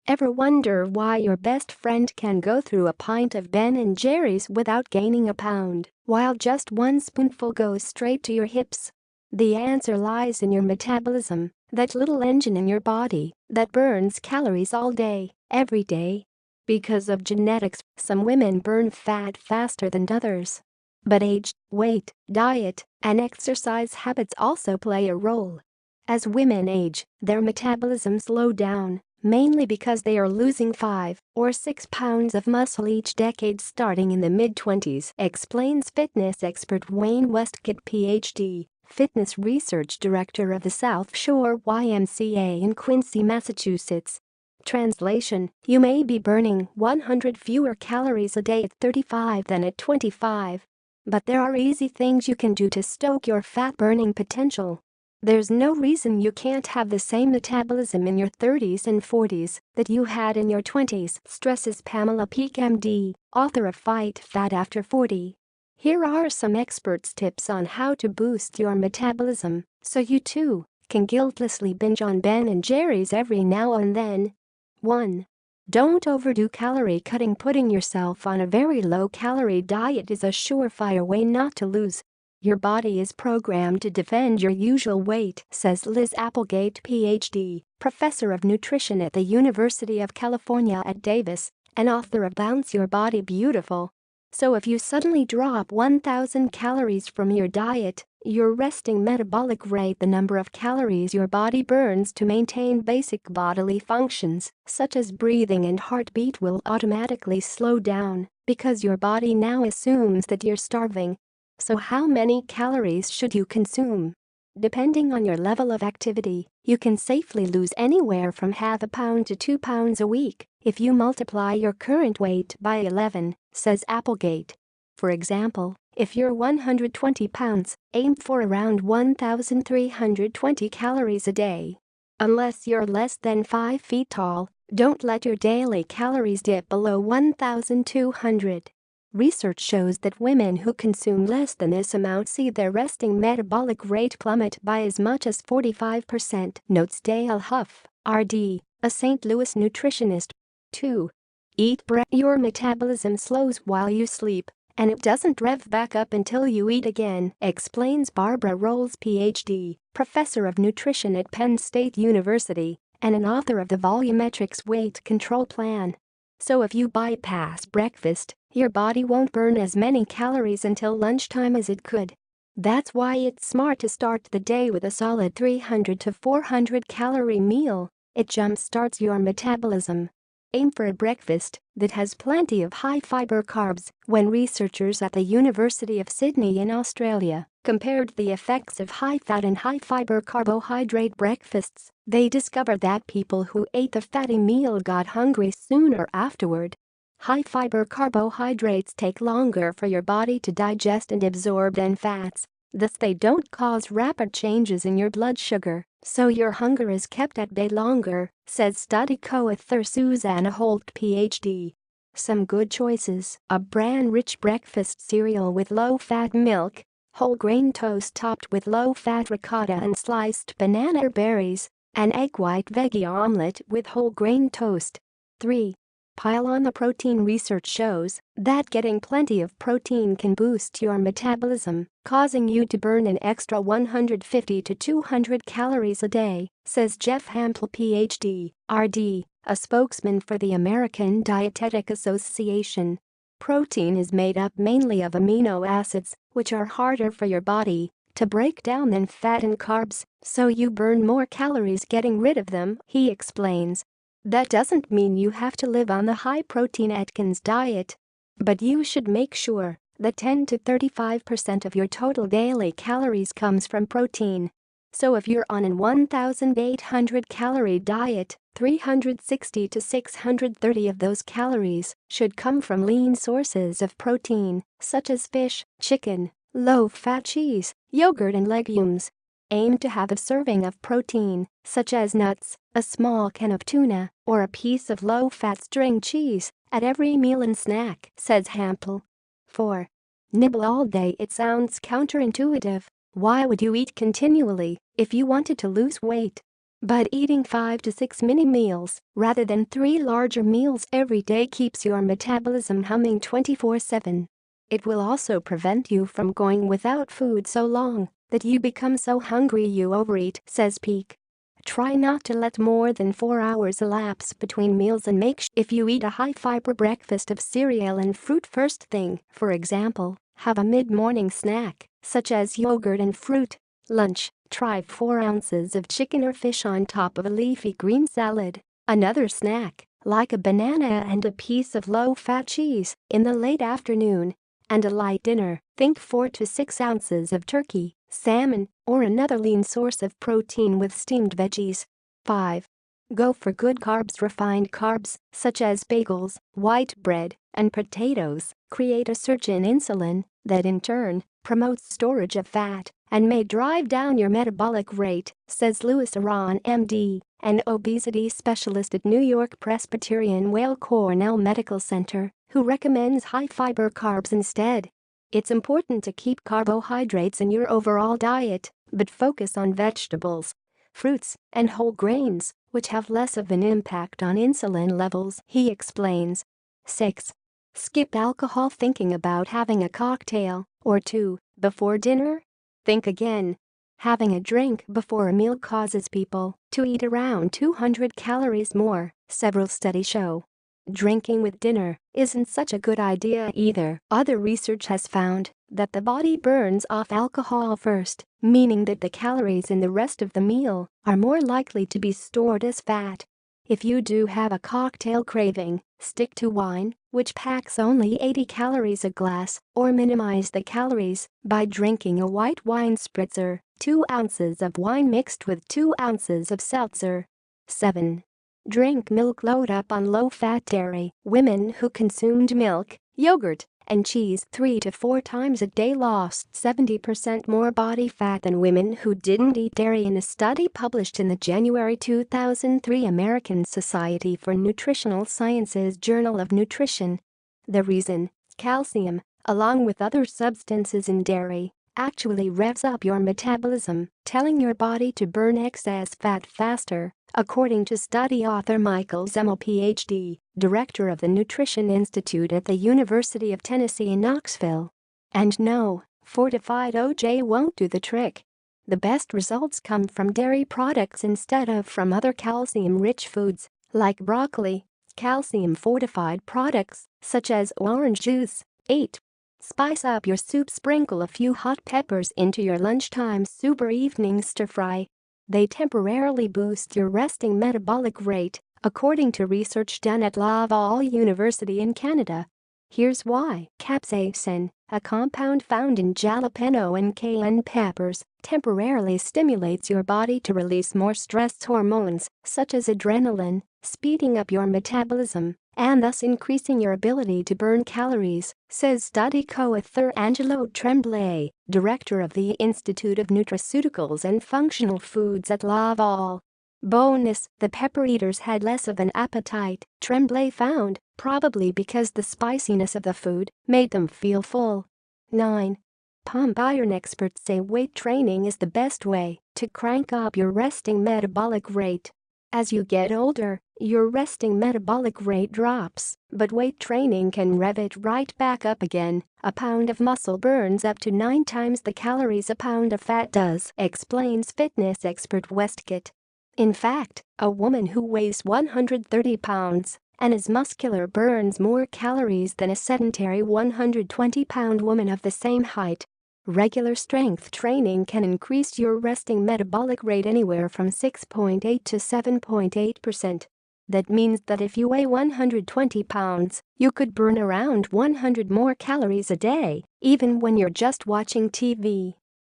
Ever wonder why your best friend can go through a pint of Ben & Jerry's without gaining a pound, while just one spoonful goes straight to your hips? The answer lies in your metabolism, that little engine in your body that burns calories all day, every day. Because of genetics, some women burn fat faster than others. But age, weight, diet, and exercise habits also play a role. As women age, their metabolism slows down, mainly because they are losing 5 or 6 pounds of muscle each decade starting in the mid-20s, explains fitness expert Wayne Westcott, Ph.D., fitness research director of the South Shore YMCA in Quincy, Massachusetts. Translation: you may be burning 100 fewer calories a day at 35 than at 25. But there are easy things you can do to stoke your fat-burning potential. There's no reason you can't have the same metabolism in your 30s and 40s that you had in your 20s, stresses Pamela Peake, MD, author of Fight Fat After 40. Here are some experts' tips on how to boost your metabolism so you too can guiltlessly binge on Ben & Jerry's every now and then. 1. Don't overdo calorie cutting. Putting yourself on a very low-calorie diet is a surefire way not to lose. Your body is programmed to defend your usual weight, says Liz Applegate, Ph.D., professor of nutrition at the University of California at Davis, and author of Bounce Your Body Beautiful. So if you suddenly drop 1,000 calories from your diet, your resting metabolic rate, the number of calories your body burns to maintain basic bodily functions, such as breathing and heartbeat, will automatically slow down because your body now assumes that you're starving. So how many calories should you consume? Depending on your level of activity, you can safely lose anywhere from half a pound to 2 pounds a week if you multiply your current weight by 11, says Applegate. For example, if you're 120 pounds, aim for around 1,320 calories a day. Unless you're less than 5 feet tall, don't let your daily calories dip below 1,200. Research shows that women who consume less than this amount see their resting metabolic rate plummet by as much as 45%, notes Dale Huff, RD, a St. Louis nutritionist. 2. Eat breakfast. Your metabolism slows while you sleep, and it doesn't rev back up until you eat again, explains Barbara Rolls, Ph.D., professor of nutrition at Penn State University and an author of the Volumetrics Weight Control Plan. So if you bypass breakfast, your body won't burn as many calories until lunchtime as it could. That's why it's smart to start the day with a solid 300 to 400 calorie meal. It jumpstarts your metabolism. Aim for a breakfast that has plenty of high-fiber carbs. When researchers at the University of Sydney in Australia compared the effects of high-fat and high-fiber carbohydrate breakfasts, they discovered that people who ate the fatty meal got hungry sooner afterward. High-fiber carbohydrates take longer for your body to digest and absorb than fats. Thus they don't cause rapid changes in your blood sugar, so your hunger is kept at bay longer, says study co-author Susanna Holt, Ph.D. Some good choices: a bran-rich breakfast cereal with low-fat milk, whole grain toast topped with low-fat ricotta and sliced banana or berries, an egg white veggie omelette with whole grain toast. 3. Pile on the protein. Research shows that getting plenty of protein can boost your metabolism, causing you to burn an extra 150 to 200 calories a day, says Jeff Hampel, Ph.D., RD, a spokesman for the American Dietetic Association. Protein is made up mainly of amino acids, which are harder for your body to break down than fat and carbs, so you burn more calories getting rid of them, he explains. That doesn't mean you have to live on the high-protein Atkins diet. But you should make sure that 10 to 35% of your total daily calories comes from protein. So if you're on an 1,800-calorie diet, 360 to 630 of those calories should come from lean sources of protein, such as fish, chicken, low-fat cheese, yogurt and legumes. Aim to have a serving of protein, such as nuts, a small can of tuna, or a piece of low-fat string cheese, at every meal and snack, says Hampel. 4. Nibble all day. It sounds counterintuitive. Why would you eat continually if you wanted to lose weight? But eating 5 to 6 mini meals rather than 3 larger meals every day keeps your metabolism humming 24/7. It will also prevent you from going without food so long that you become so hungry you overeat, says Peak. Try not to let more than 4 hours elapse between meals and make sure if you eat a high-fiber breakfast of cereal and fruit first thing, for example, have a mid-morning snack, such as yogurt and fruit. Lunch, try 4 ounces of chicken or fish on top of a leafy green salad. Another snack, like a banana and a piece of low-fat cheese, in the late afternoon. And a light dinner, think 4 to 6 ounces of turkey, salmon, or another lean source of protein with steamed veggies. 5. Go for good carbs. Refined carbs, such as bagels, white bread, and potatoes, create a surge in insulin that in turn promotes storage of fat and may drive down your metabolic rate, says Louis Aron, MD, an obesity specialist at New York Presbyterian Weill Cornell Medical Center, who recommends high-fiber carbs instead. It's important to keep carbohydrates in your overall diet, but focus on vegetables, fruits, and whole grains, which have less of an impact on insulin levels, he explains. 6. Skip alcohol. Thinking about having a cocktail or two before dinner? Think again. Having a drink before a meal causes people to eat around 200 calories more, several studies show. Drinking with dinner isn't such a good idea either. Other research has found that the body burns off alcohol first, meaning that the calories in the rest of the meal are more likely to be stored as fat. If you do have a cocktail craving, stick to wine, which packs only 80 calories a glass, or minimize the calories by drinking a white wine spritzer, 2 ounces of wine mixed with 2 ounces of seltzer. 7. Drink milk. Load up on low-fat dairy. Women who consumed milk, yogurt, and cheese 3 to 4 times a day lost 70% more body fat than women who didn't eat dairy in a study published in the January 2003 American Society for Nutritional Sciences Journal of Nutrition. The reason: calcium, along with other substances in dairy, actually revs up your metabolism, telling your body to burn excess fat faster, according to study author Michael Zemmel, Ph.D., director of the Nutrition Institute at the University of Tennessee in Knoxville. And no, fortified OJ won't do the trick. The best results come from dairy products instead of from other calcium-rich foods, like broccoli. Calcium-fortified products, such as orange juice. 8. Spice up your soup. Sprinkle a few hot peppers into your lunchtime soup or evening stir-fry. They temporarily boost your resting metabolic rate, according to research done at Laval University in Canada. Here's why. Capsaicin, a compound found in jalapeno and cayenne peppers, temporarily stimulates your body to release more stress hormones, such as adrenaline, speeding up your metabolism and thus increasing your ability to burn calories, says study co-author Angelo Tremblay, director of the Institute of Nutraceuticals and Functional Foods at Laval. Bonus: the pepper eaters had less of an appetite, Tremblay found, probably because the spiciness of the food made them feel full. 9. Pump iron. Experts say weight training is the best way to crank up your resting metabolic rate. As you get older, your resting metabolic rate drops, but weight training can rev it right back up again. A pound of muscle burns up to 9 times the calories a pound of fat does, explains fitness expert Westcott. In fact, a woman who weighs 130 pounds and is muscular burns more calories than a sedentary 120-pound woman of the same height. Regular strength training can increase your resting metabolic rate anywhere from 6.8 to 7.8%. That means that if you weigh 120 pounds, you could burn around 100 more calories a day, even when you're just watching TV.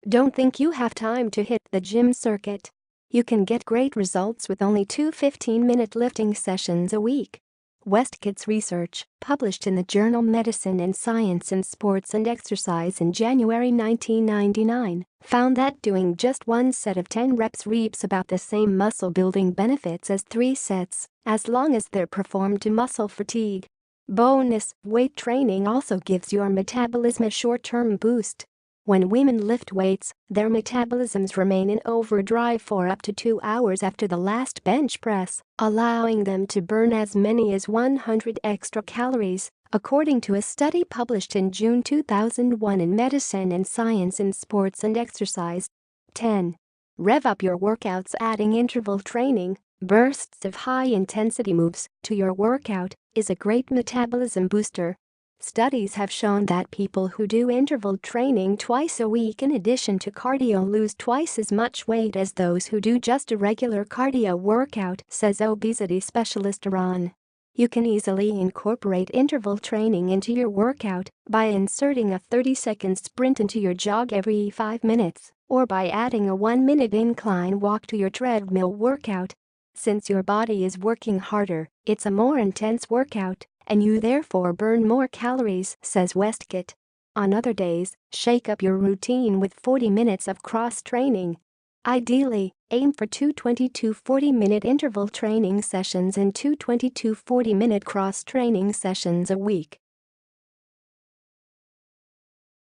Don't think you have time to hit the gym circuit. You can get great results with only 2 15-minute lifting sessions a week. Westcott's research, published in the journal Medicine and Science in Sports and Exercise in January 1999, found that doing just 1 set of 10 reps reaps about the same muscle-building benefits as 3 sets, as long as they're performed to muscle fatigue. Bonus: weight training also gives your metabolism a short-term boost. When women lift weights, their metabolisms remain in overdrive for up to 2 hours after the last bench press, allowing them to burn as many as 100 extra calories, according to a study published in June 2001 in Medicine and Science in Sports and Exercise. 10. Rev up your workouts. Adding interval training, bursts of high-intensity moves, to your workout is a great metabolism booster. Studies have shown that people who do interval training twice a week in addition to cardio lose twice as much weight as those who do just a regular cardio workout, says obesity specialist Ron. You can easily incorporate interval training into your workout by inserting a 30-second sprint into your jog every 5 minutes, or by adding a 1-minute incline walk to your treadmill workout. Since your body is working harder, it's a more intense workout, and you therefore burn more calories, says Westcott. On other days, shake up your routine with 40 minutes of cross-training. Ideally, aim for 2 22 40-minute interval training sessions and 2 22 40-minute cross-training sessions a week.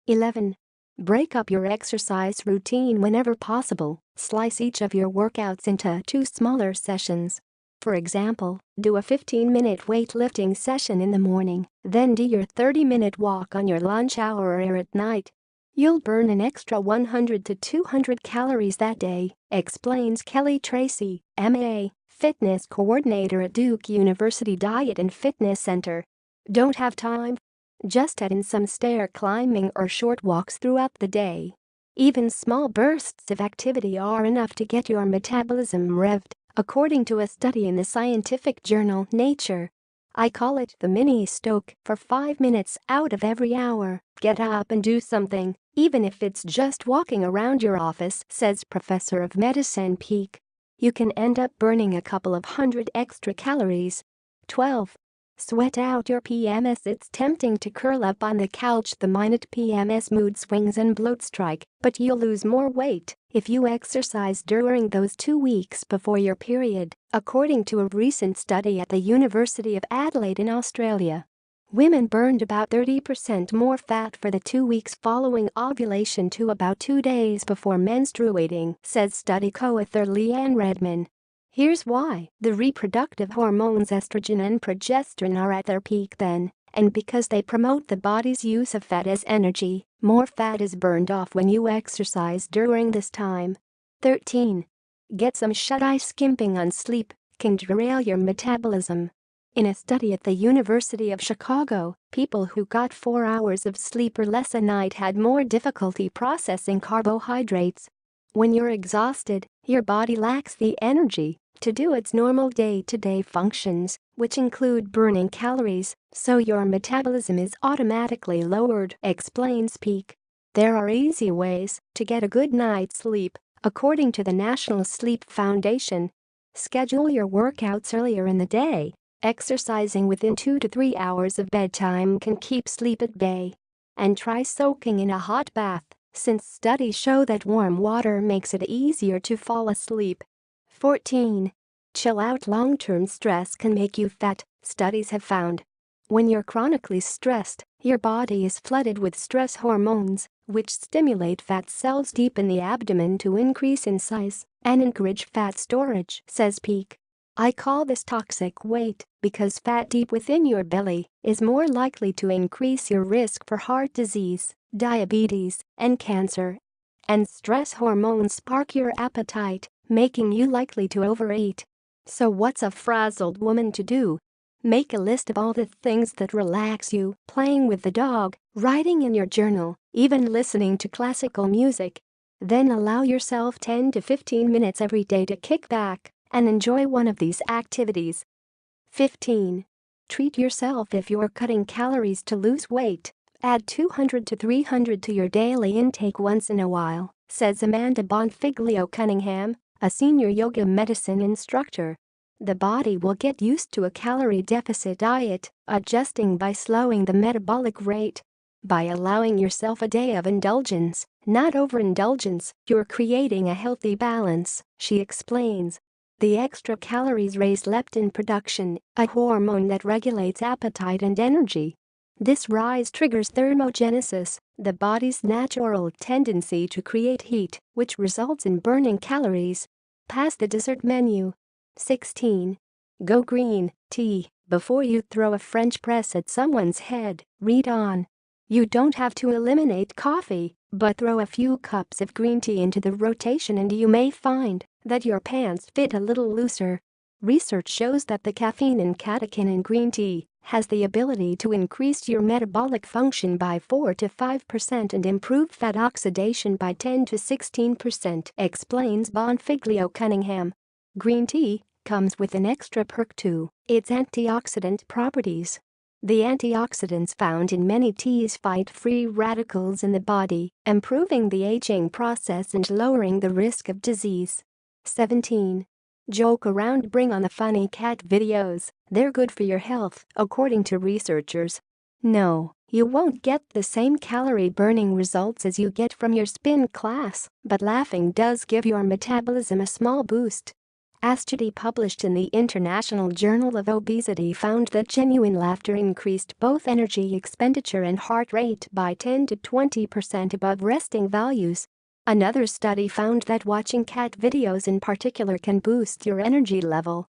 11. Break up your exercise routine whenever possible. Slice each of your workouts into 2 smaller sessions. For example, do a 15-minute weightlifting session in the morning, then do your 30-minute walk on your lunch hour or at night. You'll burn an extra 100 to 200 calories that day, explains Kelly Tracy, MA, fitness coordinator at Duke University Diet and Fitness Center. Don't have time? Just add in some stair climbing or short walks throughout the day. Even small bursts of activity are enough to get your metabolism revved, according to a study in the scientific journal Nature. I call it the mini stoke. For 5 minutes out of every hour, get up and do something, even if it's just walking around your office, says Professor of Medicine Peak. You can end up burning a couple of hundred extra calories. 12. Sweat out your PMS. It's tempting to curl up on the couch the minute PMS mood swings and bloat strike, but you'll lose more weight if you exercise during those 2 weeks before your period, according to a recent study at the University of Adelaide in Australia. Women burned about 30% more fat for the 2 weeks following ovulation to about 2 days before menstruating, says study co-author Leanne Redman. Here's why: the reproductive hormones estrogen and progesterone are at their peak then, and because they promote the body's use of fat as energy, more fat is burned off when you exercise during this time. 13. Get some shut-eye. Skimping on sleep can derail your metabolism. In a study at the University of Chicago, people who got 4 hours of sleep or less a night had more difficulty processing carbohydrates. When you're exhausted, your body lacks the energy to do its normal day-to-day functions, which include burning calories, so your metabolism is automatically lowered, explains Peak. There are easy ways to get a good night's sleep, according to the National Sleep Foundation. Schedule your workouts earlier in the day. Exercising within 2 to 3 hours of bedtime can keep sleep at bay. And try soaking in a hot bath, since studies show that warm water makes it easier to fall asleep. 14. Chill out. Long-term stress can make you fat, studies have found. When you're chronically stressed, your body is flooded with stress hormones, which stimulate fat cells deep in the abdomen to increase in size and encourage fat storage, says Peak. I call this toxic weight because fat deep within your belly is more likely to increase your risk for heart disease, diabetes, and cancer. And stress hormones spark your appetite, making you likely to overeat. So what's a frazzled woman to do? Make a list of all the things that relax you: playing with the dog, writing in your journal, even listening to classical music. Then allow yourself 10 to 15 minutes every day to kick back and enjoy one of these activities. 15. Treat yourself. If you're cutting calories to lose weight, add 200 to 300 to your daily intake once in a while, says Amanda Bonfiglio Cunningham, a senior yoga medicine instructor. The body will get used to a calorie deficit diet, adjusting by slowing the metabolic rate. By allowing yourself a day of indulgence, not overindulgence, you're creating a healthy balance, she explains. The extra calories raise leptin production, a hormone that regulates appetite and energy. This rise triggers thermogenesis, the body's natural tendency to create heat, which results in burning calories. Pass the dessert menu. 16. Go green tea. Before you throw a French press at someone's head, read on. You don't have to eliminate coffee, but throw a few cups of green tea into the rotation and you may find that your pants fit a little looser. Research shows that the caffeine and catechin in green tea has the ability to increase your metabolic function by 4 to 5% and improve fat oxidation by 10 to 16%, explains Bonfiglio Cunningham. Green tea comes with an extra perk too: its antioxidant properties. The antioxidants found in many teas fight free radicals in the body, improving the aging process and lowering the risk of disease. 17. Joke around, bring on the funny cat videos, they're good for your health, according to researchers. No, you won't get the same calorie-burning results as you get from your spin class, but laughing does give your metabolism a small boost. A study published in the International Journal of Obesity found that genuine laughter increased both energy expenditure and heart rate by 10 to 20% above resting values. Another study found that watching cat videos in particular can boost your energy level.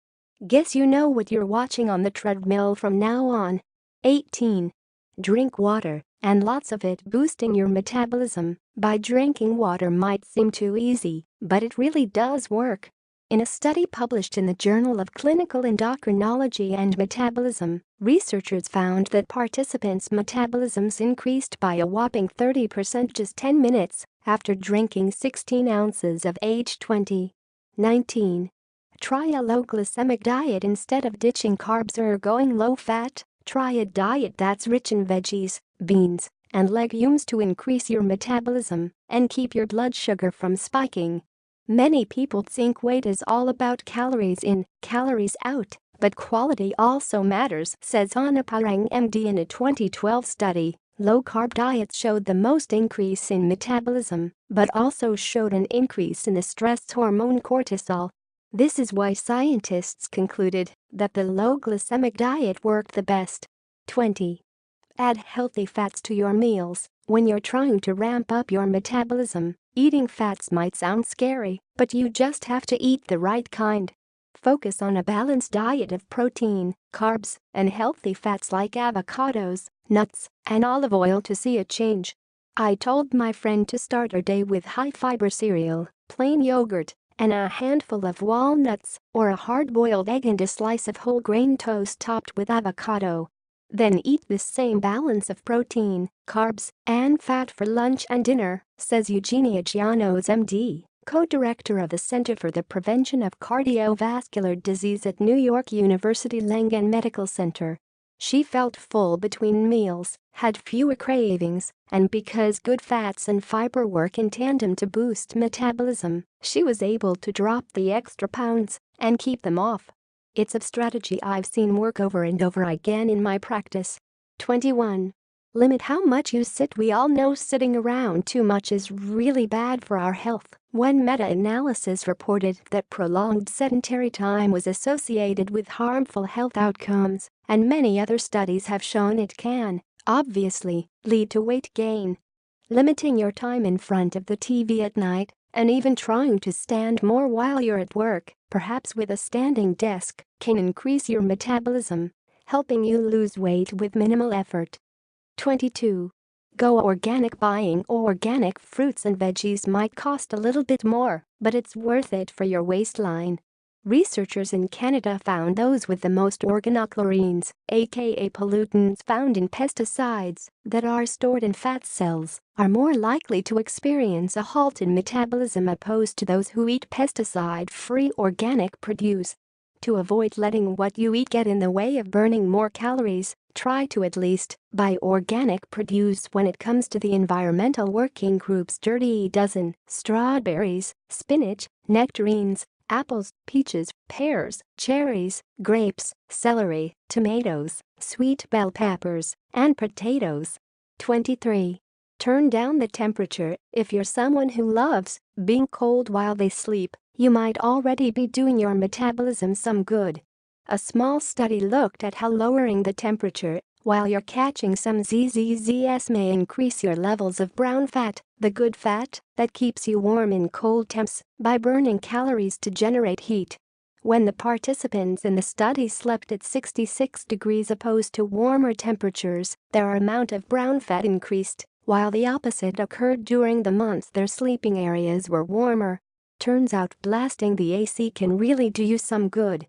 Guess you know what you're watching on the treadmill from now on. 18. Drink water, and lots of it. Boosting your metabolism by drinking water might seem too easy, but it really does work. In a study published in the Journal of Clinical Endocrinology and Metabolism, researchers found that participants' metabolisms increased by a whopping 30% just 10 minutes after drinking 16 ounces of age 20. 19. Try a low-glycemic diet instead of ditching carbs or going low-fat. Try a diet that's rich in veggies, beans, and legumes to increase your metabolism and keep your blood sugar from spiking. Many people think weight is all about calories in, calories out, but quality also matters, says Anna Parang, MD. In a 2012 study, low-carb diets showed the most increase in metabolism, but also showed an increase in the stress hormone cortisol. This is why scientists concluded that the low-glycemic diet worked the best. 20. Add healthy fats to your meals. When you're trying to ramp up your metabolism, eating fats might sound scary, but you just have to eat the right kind. Focus on a balanced diet of protein, carbs, and healthy fats like avocados, nuts, and olive oil to see a change. I told my friend to start her day with high-fiber cereal, plain yogurt, and a handful of walnuts, or a hard-boiled egg and a slice of whole-grain toast topped with avocado. Then eat the same balance of protein, carbs, and fat for lunch and dinner, says Eugenia Gianos, MD, co-director of the Center for the Prevention of Cardiovascular Disease at New York University Langone Medical Center. She felt full between meals, had fewer cravings, and because good fats and fiber work in tandem to boost metabolism, she was able to drop the extra pounds and keep them off. It's a strategy I've seen work over and over again in my practice. 21. Limit how much you sit. We all know sitting around too much is really bad for our health. One meta-analysis reported that prolonged sedentary time was associated with harmful health outcomes, and many other studies have shown it can, obviously, lead to weight gain. Limiting your time in front of the TV at night, and even trying to stand more while you're at work, perhaps with a standing desk, can increase your metabolism, helping you lose weight with minimal effort. 22. Go organic. Buying organic fruits and veggies might cost a little bit more, but it's worth it for your waistline. Researchers in Canada found those with the most organochlorines, aka pollutants found in pesticides, that are stored in fat cells, are more likely to experience a halt in metabolism opposed to those who eat pesticide-free organic produce. To avoid letting what you eat get in the way of burning more calories, try to at least buy organic produce when it comes to the Environmental Working Group's Dirty Dozen: strawberries, spinach, nectarines, apples, peaches, pears, cherries, grapes, celery, tomatoes, sweet bell peppers, and potatoes. 23. Turn down the temperature. If you're someone who loves being cold while they sleep, you might already be doing your metabolism some good. A small study looked at how lowering the temperature While you're catching some ZZZs may increase your levels of brown fat, the good fat that keeps you warm in cold temps, by burning calories to generate heat. When the participants in the study slept at 66 degrees opposed to warmer temperatures, their amount of brown fat increased, while the opposite occurred during the months their sleeping areas were warmer. Turns out blasting the AC can really do you some good.